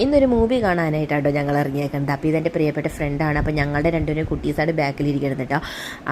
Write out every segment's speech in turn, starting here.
ഇന്നൊരു മൂവി കാണാനായിട്ടാട്ടോ ഞങ്ങൾ ഇറങ്ങിയേക്കുന്നത്. അപ്പോൾ ഇതെൻ്റെ പ്രിയപ്പെട്ട ഫ്രണ്ടാണ്. അപ്പോൾ ഞങ്ങളുടെ രണ്ടുപേരും കുട്ടീസാണ് ബാക്കിലിരിക്കുന്നത് കേട്ടോ.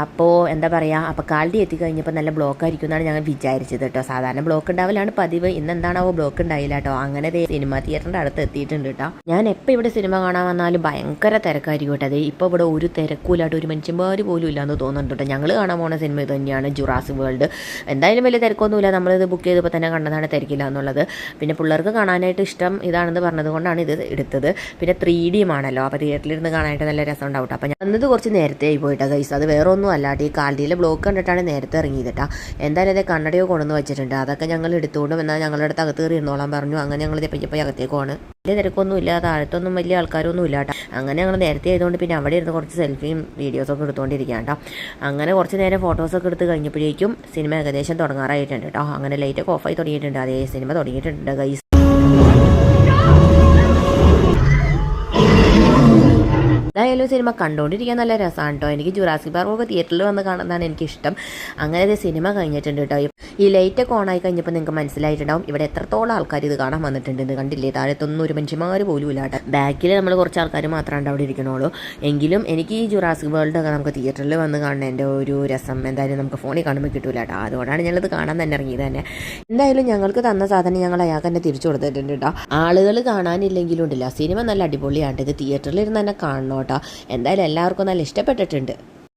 അപ്പോൾ എന്താ പറയുക, അപ്പോൾ കാലടി എത്തിക്കഴിഞ്ഞപ്പോൾ നല്ല ബ്ലോക്ക് ആയിരിക്കും എന്നാണ് ഞങ്ങൾ വിചാരിച്ചത് കേട്ടോ. സാധാരണ ബ്ലോക്ക് ഉണ്ടാവലാണ് പതിവ്, ഇന്നെന്താണാവോ ബ്ലോക്ക് ഉണ്ടായില്ല കേട്ടോ. അങ്ങനെ സിനിമ തിയേറ്ററിൻ്റെ അടുത്ത് എത്തിയിട്ടുണ്ട് കേട്ടോ. ഞാൻ എപ്പോൾ ഇവിടെ സിനിമ കാണാൻ വന്നാലും ഭയങ്കര തിരക്കായിരിക്കും കേട്ടോ. അതെ ഇപ്പോൾ ഇവിടെ ഒരു തിരക്കൂലാട്ടോ, ഒരു മനുഷ്യന്മാർ പോലും ഇല്ലയെന്ന് തോന്നുന്നുണ്ട് കേട്ടോ. ഞങ്ങൾ കാണാൻ പോകുന്ന സിനിമ ഇത് തന്നെയാണ്, ജുറാസിക് വേൾഡ്. എന്തായാലും വലിയ തിരക്കൊന്നുമില്ല, നമ്മളിത് ബുക്ക് ചെയ്തപ്പോൾ തന്നെ കണ്ടതാണ്, തിരക്കില്ല എന്നുള്ളത്. പിന്നെ പിള്ളേർക്ക് കാണാനായിട്ട് ഇഷ്ടം ഇതാണെന്ന് പറഞ്ഞതുകൊണ്ട് ഇത് എടുത്തത്. പിന്നെ 3D ആണല്ലോ, അപ്പോൾ തിയേറ്ററിലിരുന്ന് കാണാനായിട്ട് നല്ല രസം ഉണ്ടാവും. അപ്പോൾ ഞാൻ വന്നത് കുറച്ച് നേരത്തെ ആയി പോയിട്ടാ ഗൈസ്. അത് വേറെ ഒന്നും അല്ലാട്ട് ഈ കാലടിയിലെ ബ്ലോക്ക് കണ്ടിട്ടാണ് നേരത്തെ ഇറങ്ങിയതിട്ടാ. എന്തായാലും അതേ കണ്ണടയോ കൊണ്ടുവന്ന് വെച്ചിട്ടുണ്ട്, അതൊക്കെ ഞങ്ങൾ എടുത്തുകൊണ്ട് എന്നാൽ ഞങ്ങളുടെ അടുത്ത് അകത്ത് കയറി ഇരുന്നോളാൻ പറഞ്ഞു. അങ്ങനെ ഞങ്ങൾ ഇപ്പം അകത്തേക്കാണ്. വലിയ തിരക്കൊന്നും ഇല്ല, താഴത്തൊന്നും വലിയ ആൾക്കാരൊന്നും ഇല്ല കേട്ടോ. അങ്ങനെ ഞങ്ങൾ നേരത്തെ ആയതുകൊണ്ട് പിന്നെ അവിടെ ഇരുന്ന് കുറച്ച് സെൽഫിയും വീഡിയോസൊക്കെ എടുത്തുകൊണ്ടിരിക്കുകയാണ് കേട്ടോ. അങ്ങനെ കുറച്ച് നേരം ഫോട്ടോസൊക്കെ എടുത്ത് കഴിഞ്ഞപ്പോഴേക്കും സിനിമ ഏകദേശം തുടങ്ങാറായിട്ടുണ്ട് കേട്ടോ. അങ്ങനെ ലൈറ്റൊക്കെ ഓഫായി തുടങ്ങിയിട്ടുണ്ട്. അതേ സിനിമ തുടങ്ങിയിട്ടുണ്ട് ഗൈസ്. എന്തായാലും സിനിമ കണ്ടുകൊണ്ടിരിക്കാൻ നല്ല രസമാണ് കേട്ടോ. എനിക്ക് ജുറാസിക് പാർക്കൊക്കെ തിയേറ്ററിൽ വന്ന് കാണുന്നതാണ് എനിക്കിഷ്ടം. അങ്ങനെ സിനിമ കഴിഞ്ഞിട്ടുണ്ട് കേട്ടോ. ഈ ലൈറ്റൊക്കെ ഓണായി കഴിഞ്ഞപ്പോൾ നിങ്ങൾക്ക് മനസ്സിലായിട്ടുണ്ടാവും ഇവിടെ എത്രത്തോളം ആൾക്കാർ ഇത് കാണാൻ വന്നിട്ടുണ്ട്. കണ്ടില്ലേ, താഴത്തൊന്നും ഒരു മനുഷ്യന്മാർ പോലും ഇല്ല കേട്ടോ. ബാക്കിൽ നമ്മൾ കുറച്ച് ആൾക്കാർ മാത്രമാണ് അവിടെ ഇരിക്കണുള്ളൂ. എങ്കിലും എനിക്ക് ഈ ജുറാസിക് വേൾഡൊക്കെ നമുക്ക് തിയേറ്ററിൽ വന്ന് കാണുന്നതിൻ്റെ ഒരു രസം എന്തായാലും നമുക്ക് ഫോണിൽ കാണുമ്പോൾ കിട്ടൂല കേട്ടോ. അതുകൊണ്ടാണ് ഞങ്ങളിത് കാണാൻ തന്നെ ഇറങ്ങിയത് തന്നെ. എന്തായാലും ഞങ്ങൾക്ക് തന്ന സാധനം ഞങ്ങൾ അയാൾക്ക് തന്നെ തിരിച്ചു കൊടുത്തിട്ടുണ്ട് കേട്ടോ. ആളുകൾ കാണാനില്ലെങ്കിലും ഉണ്ടല്ല, സിനിമ നല്ല അടിപൊളിയാണ്. ഇത് തിയേറ്ററിൽ ഇരുന്ന് തന്നെ കാണണം കേട്ടോ. എന്തായാലും എല്ലാവർക്കും നല്ല ഇഷ്ടപ്പെട്ടിട്ടുണ്ട്.